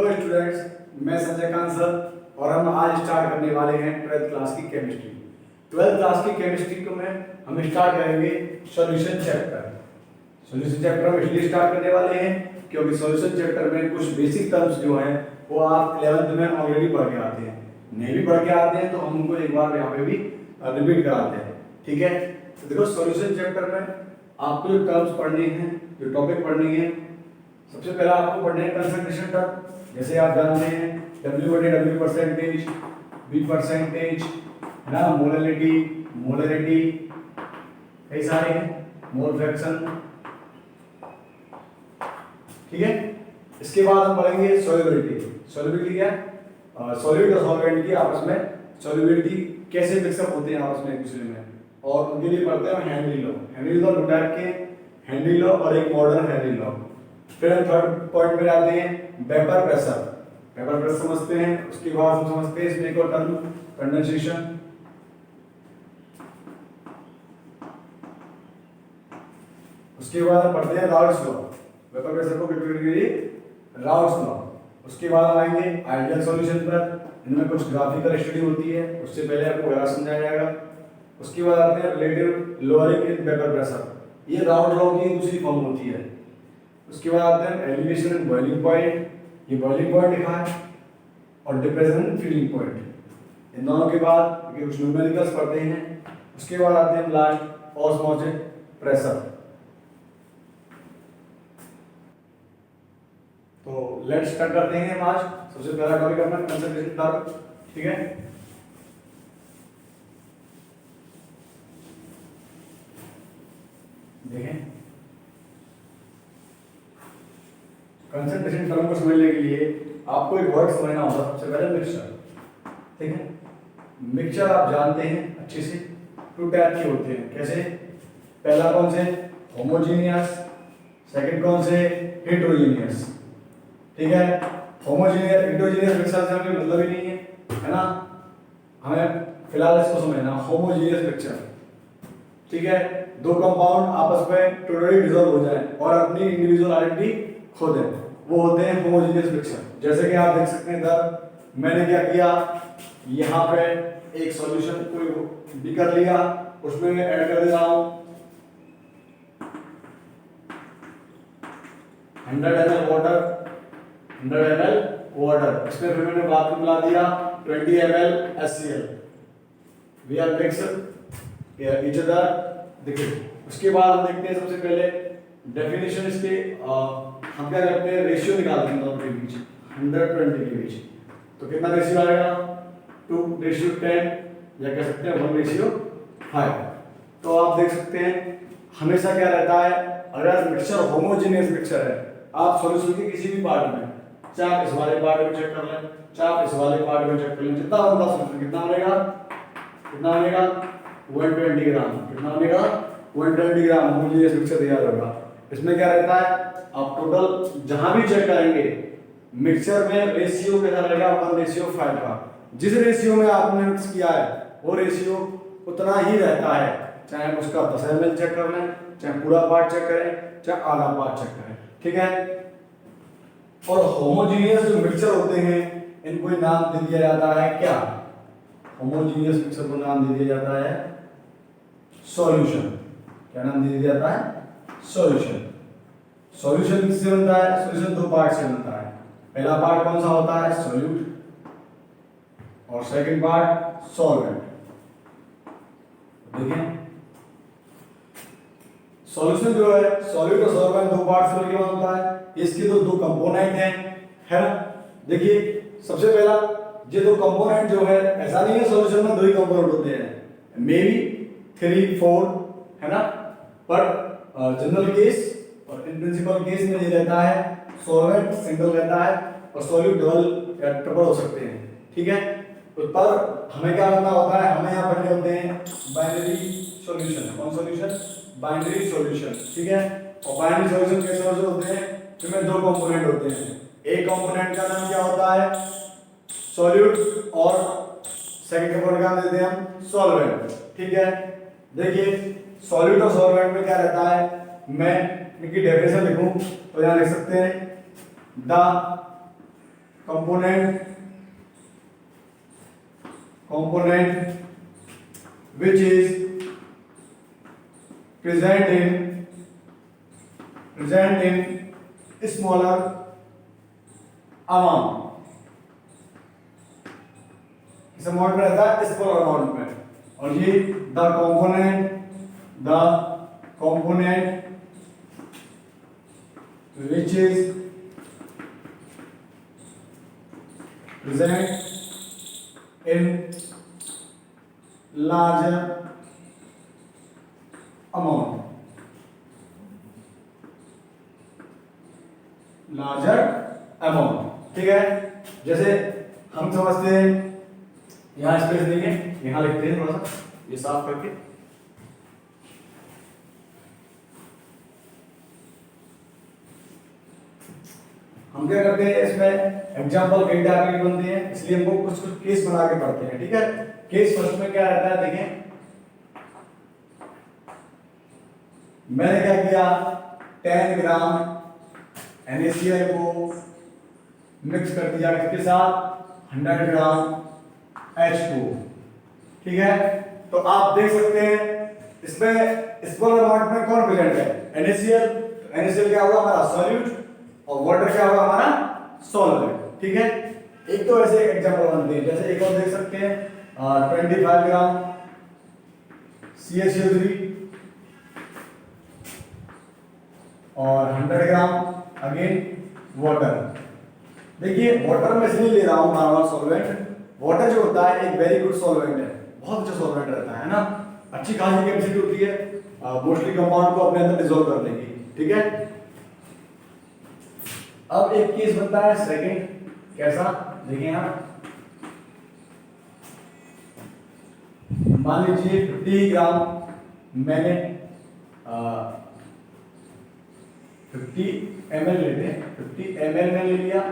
Hello students, मैं Sanjay Kant sir और हम आज स्टार्ट करने वाले हैं 12th क्लास की केमिस्ट्री। 12th क्लास की केमिस्ट्री को में हम स्टार्ट करेंगे सॉल्यूशन चैप्टर। सॉल्यूशन चैप्टर हम इसलिए स्टार्ट करने वाले हैं क्योंकि सॉल्यूशन चैप्टर में कुछ बेसिक टर्म्स जो हैं वो आप 11th में ऑलरेडी पढ़ के आते हैं, नहीं भी पढ़ के आते हैं तो हम उनको एक बार यहाँ पे भी रिपीट कराते हैं। ठीक है, तो देखो सॉल्यूशन चैप्टर में आपको जो टर्म्स पढ़ने हैं, जो टॉपिक पढ़नी है, सबसे पहला आपको पढ़ने हैं कंसंट्रेशन टर्म। जैसे आप जानते हैं W/W परसेंटेज, B परसेंटेज, है ना, मोलैलिटी, मोलरिटी, कई सारे हैं, मोल फ्रैक्शन। ठीक है, इसके बाद हम पढ़ेंगे सॉल्युबिलिटी। सॉल्युबिलिटी क्या है? सॉलिड और सॉल्वेंट की आपस में सॉल्युबिलिटी कैसे मिक्सअप होते हैं आपस में एक दूसरे में, और उनके लिए पढ़ते हैं हेनरी लॉ। हेनरी लॉ दो टाइप के, हेनरी लॉ और एक मॉडर्न हेनरी लॉ। फिर हम थर्ड पॉइंट पे आते हैं वेपर प्रेशर। वेपर प्रेशर समझते हैं, उसके बाद हम समझते हैं इसमें एक और टर्म कंडेंसेशन। उसके बाद हम पढ़ते हैं राउल्ट्स लॉ। वेपर प्रेशर को कैलकुलेट के लिए राउल्ट्स लॉ। उसके बाद हम आएंगे आइडियल सॉल्यूशन पर। इनमें कुछ ग्राफिकल स्टडी होती है, उससे पहले आपको वगैरह समझाया जाएगा। उसके बाद आते हैं relative lowering in vapour pressure. ये राउल्ट लॉ की दूसरी फॉर्म होती है। उसके बाद आते हैं एलिवेशन एंड बॉइलिंग पॉइंट। ये बॉइलिंग पॉइंट लिखा है, और डिप्रेशन एंड फीलिंग पॉइंट। इन दोनों के बाद कुछ न्यूमेरिकल्स पढ़ते हैं। उसके बाद आते हैं लास्ट ऑस्मोटिक प्रेशर। तो लेट्स स्टार्ट करते हैं हम आज। सबसे पहला टॉपिक अपना कंसंट्रेशन टर्म। ठीक है, देखें कंसंट्रेशन टर्म को समझने के लिए आपको एक वर्ड समझना होगा। सबसे पहले मिक्सचर। ठीक है, मिक्सचर आप जानते हैं अच्छे से, टू टाइप के होते हैं। कैसे? पहला कौन से? होमोजीनियस। सेकंड कौन से? हेटेरोजीनियस। ठीक है, होमोजीनियस हेटेरोजीनियस मिक्सचर से हमें मतलब ही नहीं है ना, हमें फिलहाल इसको समझना होमोजीनियस मिक्सचर। ठीक है, दो कंपाउंड आपस में टोटली डिसॉल्व हो जाए और अपनी इंडिविजुअल आइडेंटिटी खो दें, वो होते हैं होमोजेनियस मिक्सचर। जैसे कि आप देख सकते हैं इधर मैंने क्या किया, यहाँ पे एक सॉल्यूशन को भी कर लिया, उसमें मैं ऐड कर दे रहा हूँ 100 ml वाटर, 100 ml वाटर। इसमें फिर मैंने बाद में मिला दिया 20 ml HCl। We are mixed each other. देखिए, उसके बाद हम देखते हैं सबसे पहले डेफिनेशन इसके। हम क्या करते हैं, रेशियो निकालते हैं दोनों के बीच, 100-20 के बीच। तो कितना रेशियो आएगा? 2:10, या कह सकते हैं 1:5। तो आप देख सकते हैं हमेशा क्या रहता है, अगर मिक्सचर होमोजेनियस मिक्सचर है, आप सॉल्यूशन के किसी भी पार्ट में, चाहे आप इस वाले पार्ट में चेक कर लें, चाहे आप इस वाले पार्ट में चेक कर लें, जितना बनता सॉल्यूशन कितना बनेगा, 120 ग्राम। कितना बनेगा? 120 ग्राम होमोजेनियस मिक्सचर तैयार होगा। इसमें क्या रहता है, आप टोटल जहां भी चेक करेंगे मिक्सचर में रेशियो कैसा रहेगा, 1:5 का। जिस रेशियो में आपने मिक्स किया है वो रेशियो उतना ही रहता है, चाहे आप उसका 10 ml चेक कर लें, चाहे पूरा पार्ट चेक करें, चाहे आधा पार्ट चेक करें। ठीक है, और होमोजेनियस जो मिक्सचर होते हैं इनको नाम दे दिया जाता है क्या? होमोजेनियस मिक्सचर को नाम दे दिया जाता है सॉल्यूशन। क्या नाम दे दिया जाता है? सॉल्यूशन। सॉल्यूशन किससे बनता है? सॉल्यूशन दो पार्ट से बनता है। पहला पार्ट कौन सा होता है? सॉल्यूट, और सेकंड पार्ट सॉल्वेंट। देखिए, सॉल्यूशन जो है सॉल्यूट और सॉल्वेंट दो पार्ट से मिलकर बनता है। इसके दो कंपोनेंट हैं, है ना। देखिए, सबसे पहला ये दो कंपोनेंट जो है, ऐसा नहीं है सॉल्यूशन में दो ही कंपोनेंट होते हैं, मे बी 3-4, है ना, पर जनरल केस और इन प्रिंसिपल केस में ये रहता है सॉल्वेंट सिंगल रहता है और सॉल्यूट डबल या ट्रिपल हो सकते हैं। ठीक है, तो पर हमें क्या करना होता है, हमें यहाँ पढ़ने होते हैं बाइनरी सॉल्यूशन। कौन सॉल्यूशन? Binary solution. ठीक है, और बाइनरी सॉल्यूशन कैसे होते हैं, जिसमें दो कंपोनेंट होते हैं। एक कंपोनेंट का नाम क्या होता है? सॉल्यूट, और सेकंड कंपोनेंट का नाम देते हैं हम सॉल्वेंट। ठीक है, देखिए सॉल्यूट और सॉल्वेंट में क्या रहता है, मैं इनकी डेफिनेशन लिखूं तो यहाँ लिख सकते हैं the component which is present in smaller amount, इस अमाउंट में रहता है स्मॉलर अमाउंट में, और ये the component which is present in larger amount, ठीक है। जैसे हम समझते हैं, यहां स्पेस देंगे, यहां लिखते हैं थोड़ा सा ये साफ करके, हम क्या करते हैं इसमें एग्जांपल कई टाइप के बनते हैं, इसलिए हमको कुछ केस बना के पढ़ते हैं, ठीक है। केस फर्स्ट में क्या रहता है, देखें मैंने क्या किया, 10 ग्राम NaCl को मिक्स कर दिया किसके साथ, 100 ग्राम H2, ठीक है। तो आप देख सकते हैं इसमें स्मॉल अमाउंट में कौन प्रेजेंट है, NaCl क्या होगा हमारा सॉल्यूट, और वाटर क्या होगा हमारा सॉल्वेंट, ठीक है। एक तो ऐसे एग्जांपल बनते हैं, जैसे एक और देख सकते हैं 25 ग्राम CaCO3 और 100 ग्राम अगेन वाटर। देखिए वाटर में इसलिए ले रहा हूं बार-बार सॉल्वेंट, वाटर जो होता है एक वेरी गुड सॉल्वेंट है, बहुत अच्छा सॉल्वेंट रहता है ना, अच्छी खासी कैपेसिटी होती है मोस्टली कंपाउंड को अपने अंदर डिसॉल्व करने की, ठीक है। अब एक केस बनता है सेकंड, कैसा, देखिए यहां मान लीजिए 50 ग्राम मैंने 50 ml लेते हैं, 50 ml में ले लिया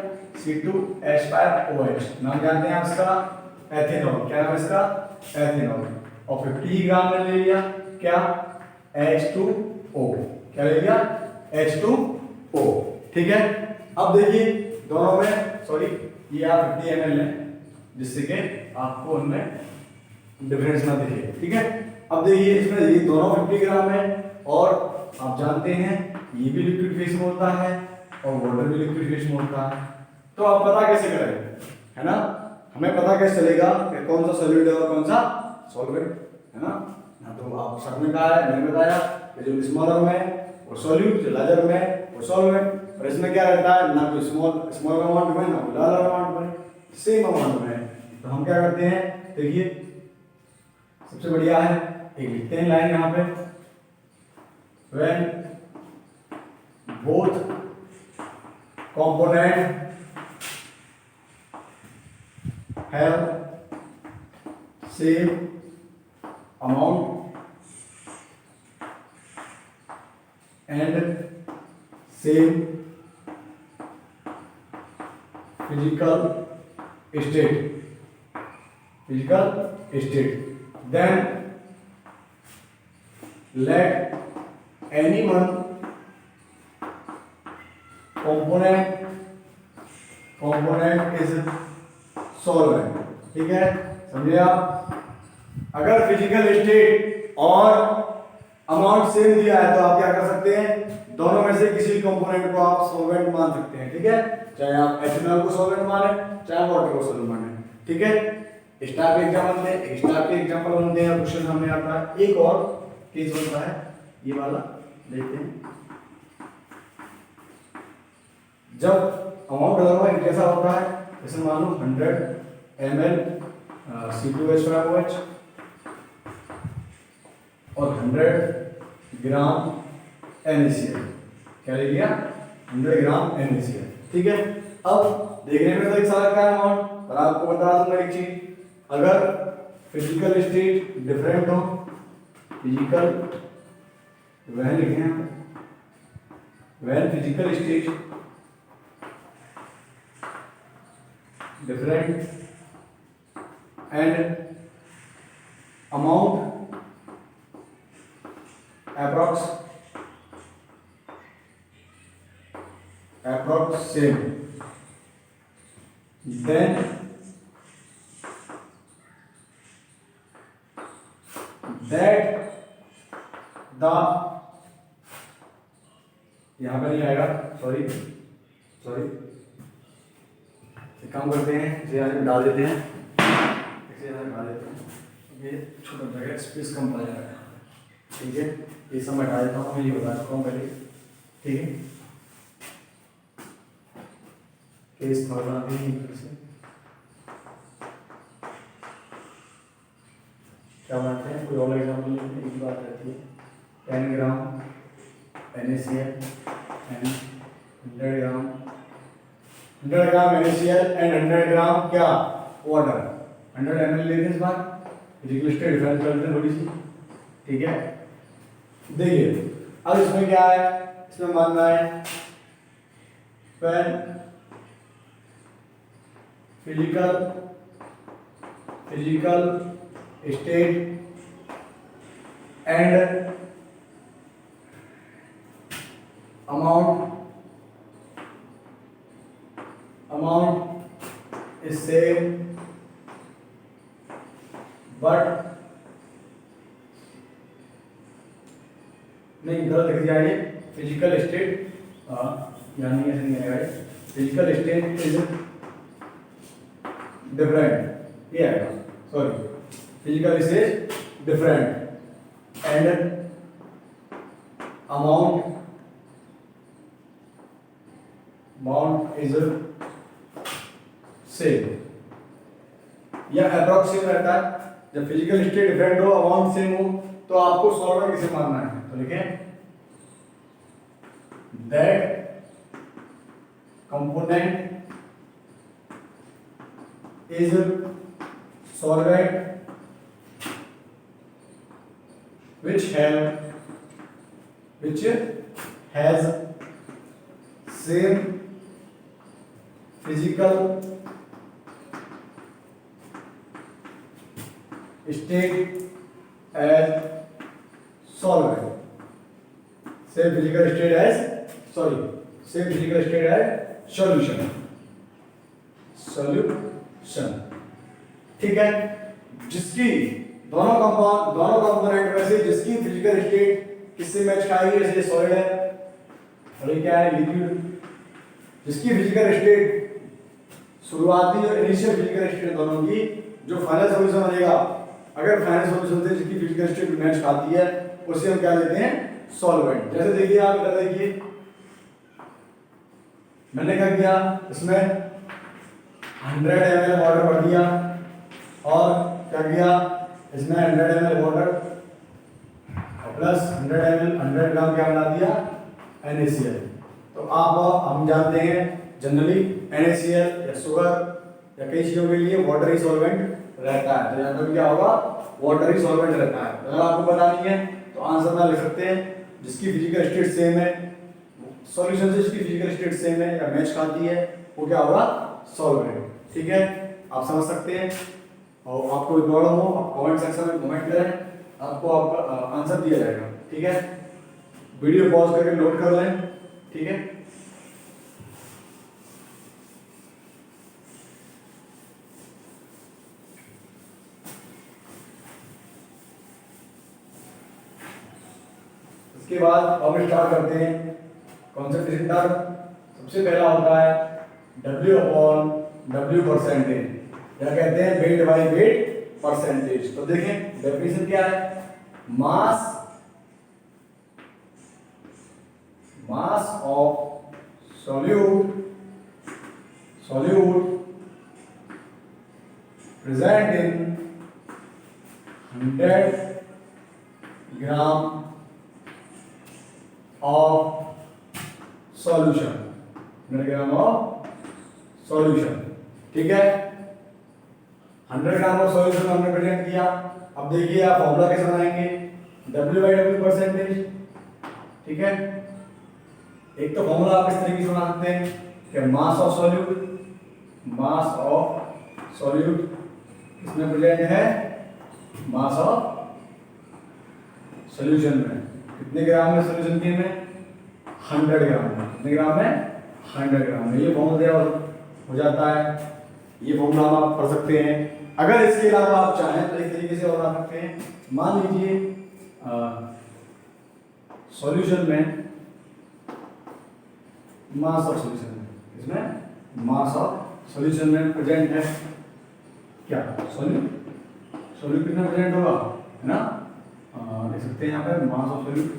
C2H5OH, नाम जानते हैं आप इसका, एथेनॉल, क्या नाम है इसका, एथेनॉल, और 50 ग्राम में ले लिया क्या, H2O, क्या ले लिया, H2O, ठीक है। अब देखिए दोनों में, सॉरी ये आप 50 ml लें जिससे कि आपको उनमें डिफरेंस ना दिखे, ठीक है। अब देखिए इसमें ये दोनों 50 ग्राम है, और आप जानते हैं ये भी लिक्विड फेस में होता है और वाटर भी लिक्विड फेस में होता है, तो आप पता कैसे करें, है ना, हमें पता कैसे चलेगा कि कौन सा सॉल्यूट है और कौन सा सॉल्वेंट, है ना। तो आप सर ने कहा है, मैंने बताया कि जो स्मॉलर में वो सॉल्यूट, जो लार्जर में वो सॉल्वेंट, और इसमें क्या रहता है, ना कोई स्मॉल अमाउंट में, ना कोई लार्जर अमाउंट में, सेम अमाउंट में। तो हम क्या करते हैं, देखिए सबसे बढ़िया है एक लिखते हैं लाइन यहां पे, when both component have same amount and same physical state, then let any one component is solvent, ठीक है, समझे आप। अगर फिजिकल स्टेट और अमाउंट सेम दिया है तो आप क्या कर सकते हैं, दोनों में से किसी कंपोनेंट को आप सॉल्वेंट मान सकते हैं, ठीक है, चाहे आप एथेनॉल को सॉल्वेंट माने, चाहे वाटर को सॉल्वेंट माने, ठीक है। इस टाइप के एग्जांपल बनते हैं, इस टाइप के एग्जांपल बनते हैं, क्वेश्चन सामने आता है। एक और केस बनता है ये वाला, देखते हैं जब अमाउंट लगा हुआ है कैसा होता है, जैसे मान लो 100 ml C2H5OH और 100 ग्राम NaCl, क्या ले लिया, 100 ग्राम NaCl, ठीक है। अब देखने में तो एक सारा का अमाउंट, पर आपको बता दूंगा एक चीज, अगर फिजिकल स्टेट डिफरेंट हो, फिजिकल वह लिखे हैं, when physical state different and amount approx same, then that the, यहां पर नहीं आएगा, सॉरी एक काम करते हैं, इसे यहाँ पे डाल देते हैं, इसे यहाँ पे डाल देते हैं, ये छोटा जगह स्पेस कम पड़ जाएगा, ठीक है। ये सब मैं डाल देता हूँ, मैं ये बता चुका हूँ पहले, ठीक है। केस थोड़ा भी क्या बनाते हैं, कोई और एग्जाम्पल लेते हैं, एक बात रहती है 10 ग्राम NaCl and 100 gram NaCl and 100 ग्राम क्या वाटर, 100 ml लेते हैं इस बार, रिक्वेस्टेड डिफरेंस करते हैं थोड़ी सी, ठीक है। देखिए अब इसमें क्या है, इसमें मानना है when physical state and amount is same but नहीं गलत लिख दिया ये, फिजिकल स्टेट यानी ऐसे नहीं आएगा, फिजिकल स्टेट इज डिफरेंट, ये आएगा, sorry physical state different and amount is same, या अप्रोक्सीमेट रहता है। जब फिजिकल स्टेट डिफरेंट हो, अमाउंट सेम हो, तो आपको सॉल्वेंट किसे मानना है, तो लिखें that component is solvent which has same physical state as solvent, same physical state as solution, ठीक है। जिसकी दोनों कंपोनेंट में से जिसकी फिजिकल स्टेट किससे मैच खाएगी, जैसे सॉलिड है और ये क्या है लिक्विड, जिसकी फिजिकल स्टेट शुरुआती और इनिशियल फिजिकल स्टेट दोनों की जो फाइनल सॉल्यूशन बनेगा, अगर फाइनल सॉल्यूशन से जिसकी फिजिकल स्टेट मैच खाती है उसे हम क्या लेते हैं, सॉल्वेंट। जैसे देखिए आप इधर देखिए, मैंने क्या किया, इसमें 100 ml वाटर भर दिया और क्या किया, इसमें 100 ml वाटर प्लस 100 ग्राम क्या बना दिया, NaCl। तो आप हम जानते हैं जनरली NaCl या शुगर या कई चीजों के लिए वाटर ही सॉल्वेंट रहता है, तो यहाँ पर क्या होगा, वाटर ही सॉल्वेंट रहता है। अगर आपको पता नहीं है तो आंसर में लिख सकते हैं, जिसकी फिजिकल स्टेट सेम है, सॉल्यूशन से जिसकी फिजिकल स्टेट सेम है या मैच खाती है, वो क्या होगा, सॉल्वेंट, ठीक है। आप समझ सकते हैं, और आपको कोई प्रॉब्लम हो आप कमेंट सेक्शन में कमेंट करें, आपको आपका आंसर दिया जाएगा, ठीक है। वीडियो पॉज करके नोट कर लें, ठीक है। इसके बाद हम स्टार्ट करते हैं कॉन्सेंट्रेशन टर्म। सबसे पहला होता है W/W परसेंटेज, या कहते हैं वेट बाय वेट परसेंटेज। तो देखें डेफिनेशन क्या है, mass of solute present in 100 gram of solution, 100 gram of solution, ठीक है। 100 ग्राम ऑफ सॉल्यूशन हमने प्रेजेंट किया। अब देखिए आप फॉर्मूला कैसे बनाएंगे, W/W परसेंटेज, ठीक है। एक तो फॉर्मूला आप इस तरीके से बना सकते हैं कि मास ऑफ सॉल्यूट इसमें प्रेजेंट है, मास ऑफ सॉल्यूशन में कितने ग्राम में सॉल्यूशन किए में, 100 ग्राम में, कितने ग्राम में, 100 ग्राम में। ये फॉर्मूला हो जाता है ये फॉर्मूला हम आप पढ़ सकते हैं। अगर इसके अलावा आप चाहें तो एक तरीके से और बना सकते हैं। मान लीजिए सॉल्यूशन में मास ऑफ सॉल्यूशन में, इसमें मास ऑफ सॉल्यूशन में प्रेजेंट है क्या, सॉल्यूट कितना प्रेजेंट होगा, है ना। देख सकते हैं यहाँ पे mass of solute,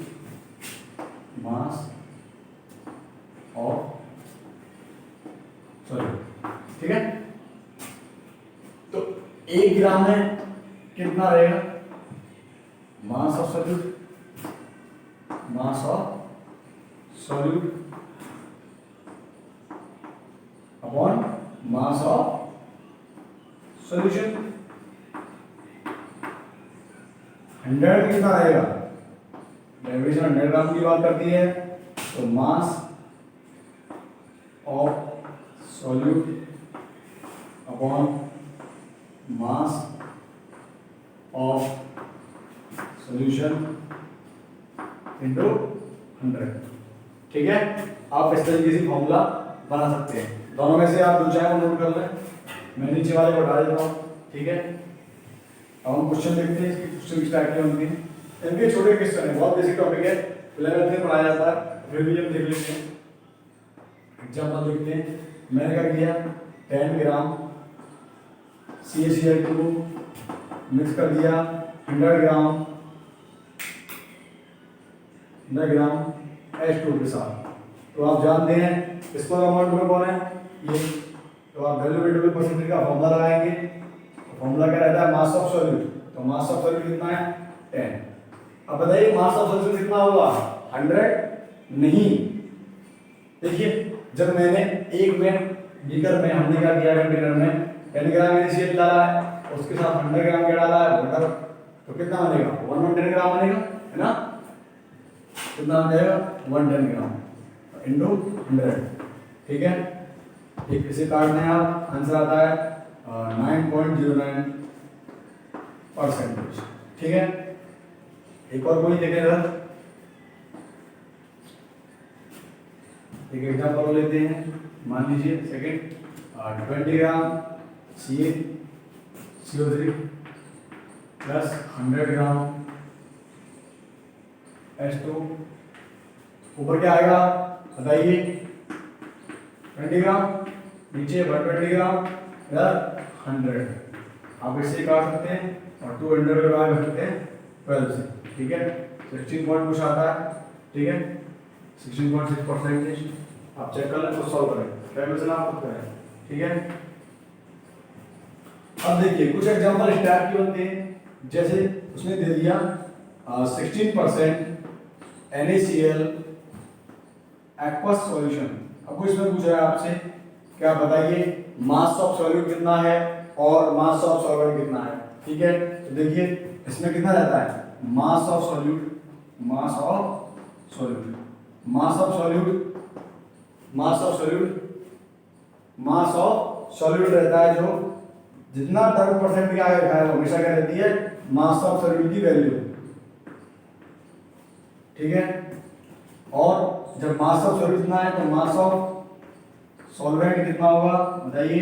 mass of solute, ठीक है। तो 1 ग्राम में कितना रहेगा, mass of solute, mass of solute upon mass of solution. 100 कितना रहेगा, डेरिवेशन 100 ग्राम की बात करती है, तो mass of solute upon mass of solution into 100, ठीक है। आप इस तरीके से फॉर्मूला बना सकते हैं। दोनों में से आप जो चाहे नोट कर लें, मैं नीचे वाले को हटा देता हूँ, ठीक है। अब हम क्वेश्चन देखते हैं, इसके क्वेश्चन स्टार्ट किए होंगे, इनके छोटे क्वेश्चन है, बहुत बेसिक टॉपिक है, 11th में पढ़ाया जाता है, फिर भी हम देख लेते हैं। एग्जाम्पल देखते हैं। मैंने क्या किया, 10 ग्राम CaCl2 मिक्स कर दिया 100 ग्राम H2 के साथ। तो आप जानते हैं इसको अमाउंट में कौन है, ये। तो आप वैल्यू वेटेबल परसेंटेज का फॉर्मूला लगाएंगे, तो फॉर्मूला क्या रहता है, मास ऑफ सॉल्यूट। तो मास ऑफ सॉल्यूट कितना है, 10। अब बताइए मास ऑफ सॉल्यूशन कितना होगा, 100 नहीं। देखिए जब मैंने एक में बीकर में हमने क्या किया, कंटेनर में 10 ग्राम NaCl डाला है, उसके साथ 100 ग्राम क्या डाला है, वाटर, तो कितना बनेगा, 110 ग्राम बनेगा, है ना। कितना बनेगा, 110 ग्राम इंटू 100, ठीक है। एक इसे काटने हैं आप, आंसर आता है 9.09%, ठीक है। एक और कोई देखें इधर, एक एग्जांपल लेते हैं। मान लीजिए सेकंड 20 ग्राम CO3 प्लस 100 ग्राम H2, ऊपर क्या आएगा बताइए, 20 ग्राम, नीचे 120 ग्राम इधर 100। आप इसे काट सकते हैं और 200 का कर सकते हैं 12 से, ठीक है। 16 पॉइंट कुछ आता है, ठीक है, 16.6%। आप चेक कर लें, तो सॉल्व करें, कैलकुलेशन आप खुद करें, ठीक है। अब देखिए कुछ एग्जांपल स्टार्ट किए होते हैं, जैसे उसने दे दिया 16% NaCl एक्वस सॉल्यूशन। अब इसमें पूछ रहा है आपसे, क्या बताइए मास ऑफ सॉल्यूट कितना है और मास ऑफ सॉल्वेंट कितना है, ठीक है। तो देखिए इसमें कितना रहता है, mass of solute, mass of solute, mass of solute, mass of solute, mass of solute रहता है, जो जितना 10% क्या है वो हमेशा क्या रहती है, मास ऑफ सॉल्यूट की वैल्यू, ठीक है। और जब मास ऑफ सॉल्यूट कितना है तो मास ऑफ सॉल्वेंट कितना होगा बताइए।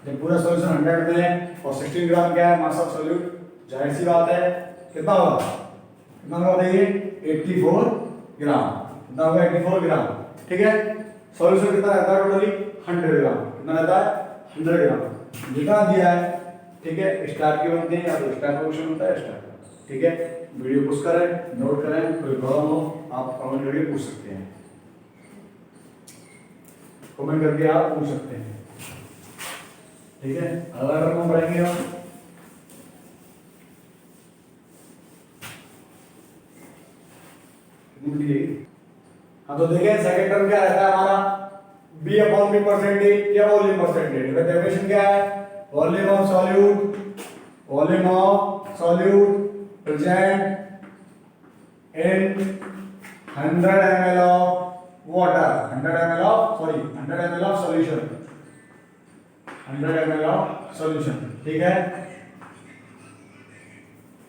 जब पूरा सॉल्यूशन 100 में है और 16 ग्राम क्या है मास ऑफ सॉल्यूट, जाहिर सी बात है कितना होगा, कितना होगा बताइए, 84 ग्राम। कितना होगा, 84 ग्राम, ठीक है। सॉल्यूशन कितना रहता है टोटली, 100 ग्राम। कितना रहता है, 100 ग्राम। जितना दिया है, ठीक है, स्टार के बनते हैं या तो स्टार क्वेश्चन होता है स्टार, ठीक है। वीडियो पुश करें, नोट करें, कोई प्रॉब्लम हो आप कमेंट करके पूछ सकते हैं, कमेंट करके आप पूछ सकते हैं, ठीक है। अगला टर्म पढ़ेंगे हम, हाँ तो देखें सेकंड टर्म क्या रहता है हमारा, B/B परसेंटेज या वॉल्यूम परसेंटेज। डेफिनेशन क्या है, volume of solute, volume of solute present in 100 ml of water, 100 ml of solution, 100 ml of solution, ठीक है।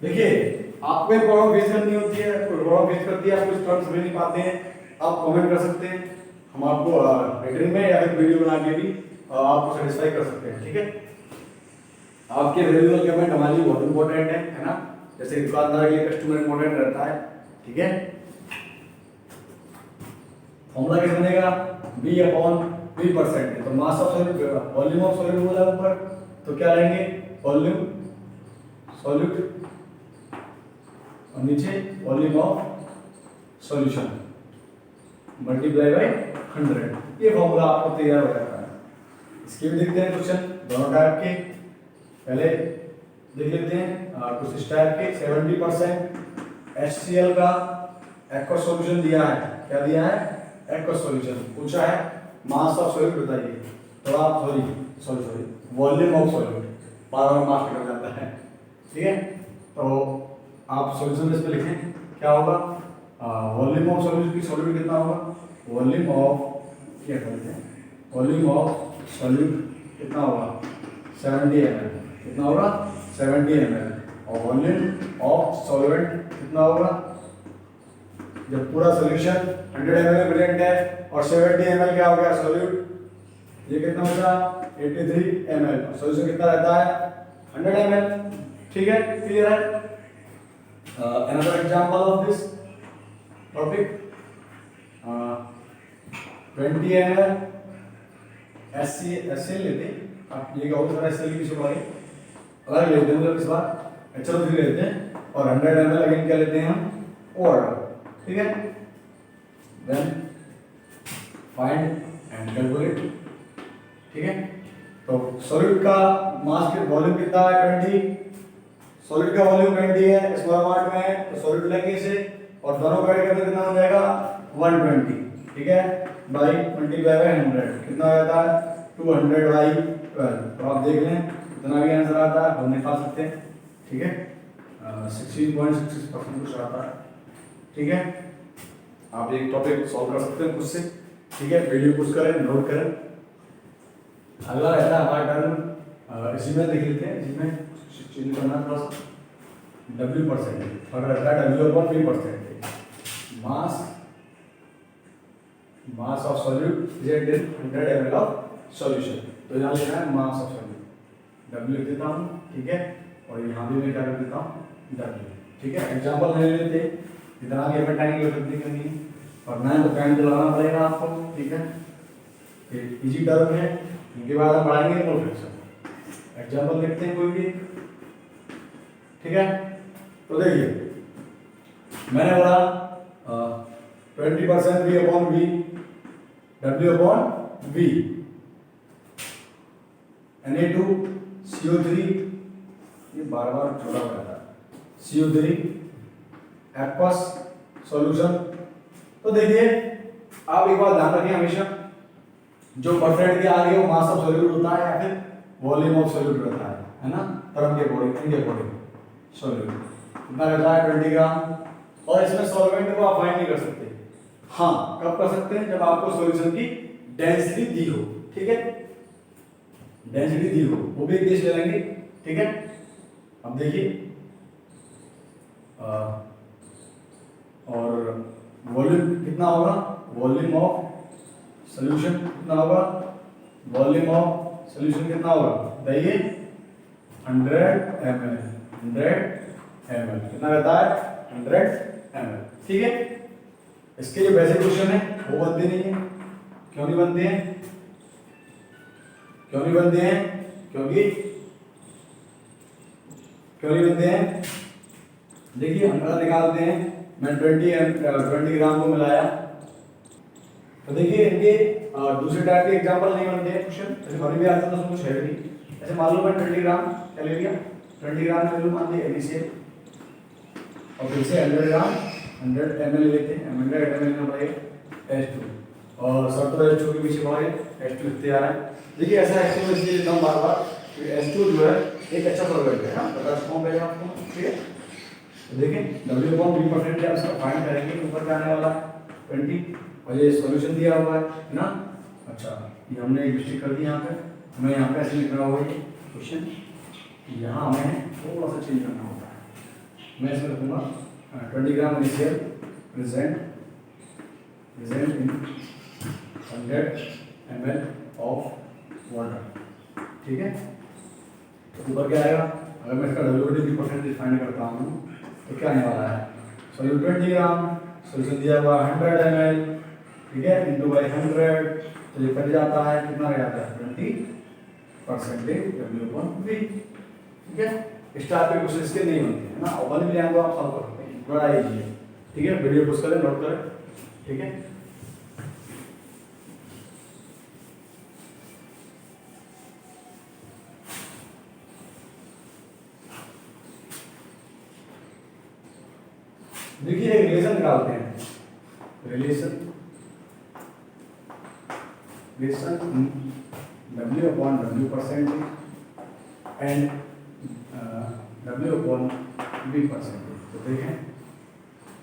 देखिए आपको एक प्रॉब्लम फेस करनी होती है, कोई प्रॉब्लम फेस करती है, आप कुछ टर्म समझ नहीं पाते हैं, आप कमेंट कर सकते हैं, हम आपको रीडिंग में या फिर वीडियो बना के भी आपको सेटिस्फाई कर सकते हैं। ठीक है, आपके वैल्यूएबल पेमेंट हमारे लिए बहुत इंपॉर्टेंट है ना, जैसे दुकानदार के लिए कस्टमर इंपॉर्टेंट रहता है। ठीक है, फॉर्मूला कैसे बनेगा, बी अपॉन बी परसेंट, तो mass of solute volume of solute बोला ऊपर, तो क्या लेंगे वॉल्यूम सॉल्यूट और नीचे volume of solution multiply by 100। ये फॉर्मूला आपको तैयार हो जाता है। इसके भी देखते हैं क्वेश्चन दोनों टाइप के, पहले देख लेते हैं कुछ इस टाइप के। 70% HCl का एक्वस सॉल्यूशन दिया है, क्या दिया है एक्वस सॉल्यूशन, पूछा है मास ऑफ सॉल्यूट बताइए, तो आप सॉरी वॉल्यूम ऑफ सॉल्यूट, बार-बार मास निकल जाता है। ठीक है, तो आप सॉल्यूशन इस पे लिखें, क्या होगा वॉल्यूम ऑफ सॉल्यूट की सॉल्यूट कितना होगा, वॉल्यूम ऑफ क्या करते हैं वॉल्यूम ऑफ सॉल्यूट कितना होगा 70 ml, कितना होगा 70 ml, और वॉल्यूम ऑफ सॉल्वेंट कितना होगा, जब पूरा सॉल्यूशन 100 ml प्रेजेंट है और 70 ml क्या हो गया सॉल्यूट, ये कितना होगा 83 ml, सॉल्यूशन कितना रहता है 100 ml। ठीक है, क्लियर है। Another example of this topic 20 ml HCl लेते हैं, आप ये कहोगे सर HCl की शुरुआत अलग लेते हैं, मतलब इस बार HCl लेते हैं और 100 ml अगेन क्या लेते हैं हम और। ठीक है, देन फाइंड एंड कैलकुलेट। ठीक है, तो सॉलिड का मास के वॉल्यूम कितना है 20, सॉलिड का वॉल्यूम 20 है, स्मॉल अमाउंट में है तो सॉलिड लेंगे इसे और दोनों का ऐड करके कितना हो जाएगा 120। ठीक है, बाई मल्टीप्लाई बाय 100 कितना आ जाता है 200 बाई 12, तो आप देख लें कितना भी आंसर आता है हम निकाल सकते हैं। ठीक है, 16.66% कुछ आता है। ठीक है, आप एक टॉपिक सॉल्व कर सकते हैं खुद से। ठीक है, वीडियो पुश करें, नोट करें। अगला रहता है हमारा टर्म, इसी में देख लेते हैं, इसी में चेंज करना थोड़ा सा W परसेंट, अगर रहता है W upon V percent, mass of solute present in 100 ml of solution, तो यहाँ लिखना है मास ऑफ सॉल्यूट W लिख देता हूँ। ठीक है, और यहाँ भी मैं क्या कर देता हूँ W। ठीक है, एग्जांपल ले लेते हैं, इतना भी हमें टाइम की करनी है और ना तो टाइम तो लगाना पड़ेगा आपको। ठीक है, इजी टर्म है, इनके बाद हम पढ़ाएंगे मोल फ्रैक्शन। एग्जांपल देखते हैं कोई भी। ठीक है, तो देखिए मैंने बोला 20% V upon V, W upon V, Na2CO3, ये बार बार छोड़ा हो जाता है, CO3 एक्वस सॉल्यूशन। तो देखिए आप एक बात ध्यान रखिए, हमेशा जो परसेंट के आगे वो मास ऑफ सॉल्यूट होता है या फिर वॉल्यूम ऑफ सॉल्यूट रहता है ना, टर्म के अकॉर्डिंग, इनके अकॉर्डिंग सॉल्यूट कितना रहता है 20 ग्राम, और इसमें सॉल्वेंट को आप फाइंड नहीं कर सकते। हाँ, कब कर सकते हैं, जब आपको सॉल्यूशन की डेंसिटी दी हो। ठीक है, डेंसिटी दी हो, वो भी एक केस ले लेंगे। ठीक है, अब देखिए और वॉल्यूम कितना होगा, वॉल्यूम ऑफ सॉल्यूशन कितना होगा, वॉल्यूम ऑफ सॉल्यूशन कितना होगा बताइए 100 ml कितना रहता है 100 ml। ठीक है, इसके जो बेसिक क्वेश्चन है वो बनते नहीं है। क्यों नहीं बनते हैं, क्यों नहीं बनते हैं, क्यों नहीं बनते हैं, देखिए हम अगर निकालते हैं, मैं 20 ग्राम को मिलाया, तो देखिए इनके दूसरे टाइप के एग्जांपल नहीं बनते हैं क्वेश्चन, जैसे हमें भी आता तो कुछ है नहीं। ऐसे मान लो मैं 20 ग्राम क्या ले लिया, 20 ग्राम वैल्यू मान ली NaCl, और फिर से 100 ग्राम 100 ml लेते हैं, 100 ml लेना पड़ेगा H2, और सब तो H2 के पीछे पड़े H2 लिखते आ रहा है। देखिए ऐसा H2 इसलिए लिखता हूँ बार बार, H2 जो है एक अच्छा सॉल्वेंट है ना, बता सकता हूँ आपको। ठीक है, तो देखें W अपॉन V परसेंट है, उसका फाइंड करेंगे, ऊपर क्या आने वाला 20, और ये सॉल्यूशन दिया हुआ है ना। अच्छा, ये हमने एक मिस्टेक कर दी यहाँ पे, हमें यहाँ पे ऐसे लिख रहा होगा ये क्वेश्चन, यहाँ हमें थोड़ा सा चेंज करना होता है। मैं इसमें रखूँगा 20 ग्राम NaCl present in 100 ml of water, ठीक है। तो ऊपर क्या आएगा, अगर मैं इसका WBD परसेंटेज फाइंड करता हूँ तो क्या आने वाला है, सॉल्यूट 20 ग्राम, सोल्यूशन दिया हुआ 100 ml, ठीक है, इंटू बाई 100, तो ये कट जाता है, कितना रह जाता है 20% W/V, ठीक है। इस टाइप के क्वेश्चन इसके नहीं होते हैं ना, ओपन भी आएंगे आप सॉल्व कर सकते हैं, बड़ा इजी है, ठीक है। वीडियो पोस्ट करें, नोट करें, ठीक है। देखिए एक रिलेशन निकालते हैं, relation W/W percentage and W/V percentage. तो देखें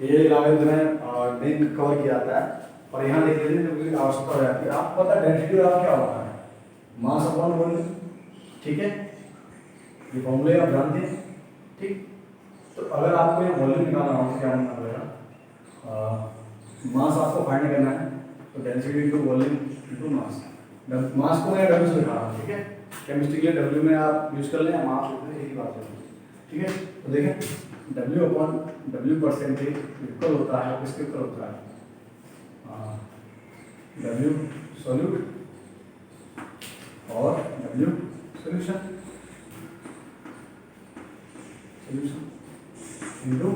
ये लागत है और दिन कवर किया जाता है, और यहाँ देख लीजिए जो आवश्यकता हो जाती है, आपको पता है डेंसिटी का क्या होता है, मास अपॉन वॉल्यूम, ठीक है, ये फॉर्मूले आप जानते हैं, ठीक। तो अगर आपको ये वॉल्यूम निकालना हो, क्या करना पड़ेगा, मास आपको फाइंड करना है, तो density into volume into mass, mass को मैं W से लिखा रहा हूँ, ठीक है। केमिस्ट्री के लिए W में आप यूज कर लें, मास होते हैं, एक ही बात है, ठीक है। तो देखें W/W परसेंटेज इक्वल होता है, किसके इक्वल होता है, W सॉल्यूट और W सॉल्यूशन इंटू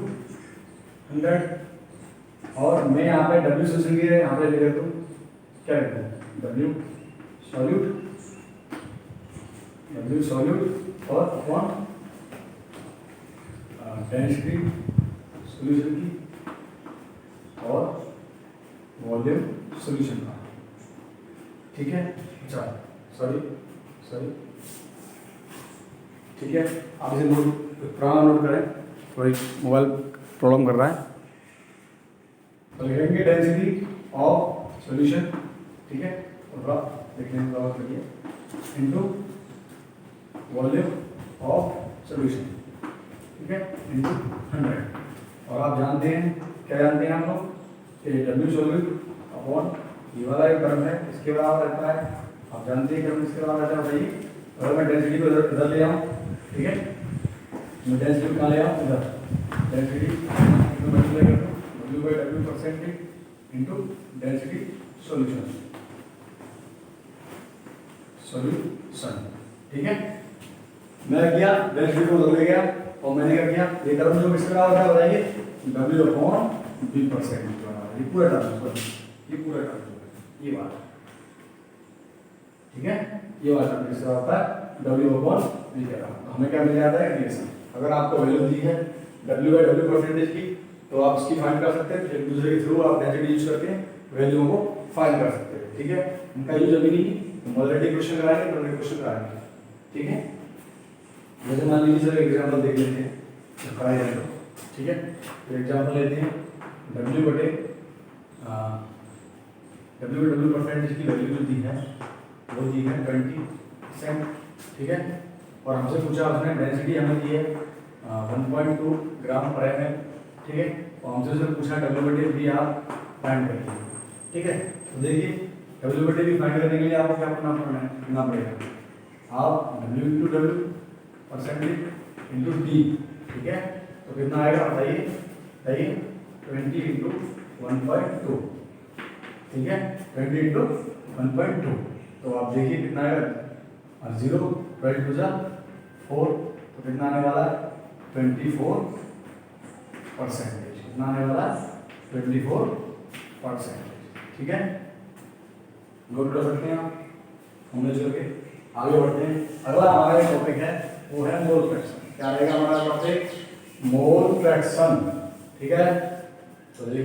100, और मैं यहाँ पे W सॉल्यूशन की यहाँ पे लिख दूँ, क्या लिखूँ, W सॉल्यूट और अपॉन डेंसिटी सॉल्यूशन की और वॉल्यूम सॉल्यूशन का, ठीक है। अच्छा सॉरी, ठीक है, आप इसे नोट करें, थोड़ी मोबाइल प्रॉब्लम कर रहा है। तो लिखेंगे डेंसिटी ऑफ सॉल्यूशन, ठीक है, थोड़ा लिखने में गौर करिए, इनटू वॉल्यूम ऑफ सॉल्यूशन, ठीक है, इनटू 100। और आप जानते हैं, क्या जानते हैं आप लोग, कि W सॉल्यूट अपॉन ये वाला एक टर्म है, इसके बराबर रहता है, आप जानते हैं कि इसके बराबर रहता है, बताइए। अगर मैं डेंसिटी को इधर ले आऊँ, ठीक है, मैं डेंसिटी कहाँ ले आऊँ, इधर, डेंसिटी मल्टीप्लाई कर दूँ W/W percentage into density solution, ठीक है। मैं किया डेंसिटी को उधर ले गया, और मैंने क्या किया, ये टर्म जो किसके बराबर है बताइए, W/V परसेंटेज, ये पूरा टर्म, ये पूरा टर्म, ये बात, ठीक है, ये वाला टर्म किससे होता है, W/V के बराबर। हमें क्या मिल जाता है, रिलेशन। अगर आपको वैल्यू दी है W/W परसेंटेज की, तो आप इसकी फाइंड कर सकते हैं, एक दूसरे के थ्रू आप डेंसिटी यूज करके वैल्यूओं को फाइंड कर सकते हैं, ठीक है। इनका यूज अभी नहीं, मॉडलिटी क्वेश्चन कराएंगे, तो क्वेश्चन कराएंगे, ठीक है। जैसे मान लीजिए सर एग्जांपल देख लेते हैं, तो कराए जाए, ठीक है। तो एग्जांपल लेते हैं, W/W परसेंटेज की वैल्यू जो दी है वो दी है 20%, ठीक है। और हमसे पूछा उसने डेंसिटी हमें दी है 1.2 ग्राम पर ml, ठीक है। और हमसे उसने पूछा W/V आप फाइंड करिए, ठीक है। तो देखिए W/V फाइंड करने के लिए आपको क्या करना पड़ेगा, आप W/W परसेंटेज इंटू D, ठीक है। तो कितना आएगा बताइए, 20 इंटू 1.2, ठीक है, 20 इंटू 1.2। तो आप देखिए कितना आएगा, 0 12 2 4, तो कितना आने वाला है 24%, कितना आने वाला है 24%, ठीक है। नोट कर सकते हैं आप, हमने चल के आगे बढ़ते हैं। अगला हमारा टॉपिक है वो है मोल फ्रैक्शन। क्या रहेगा हमारा टॉपिक, मोल फ्रैक्शन, ठीक है। तो देखिए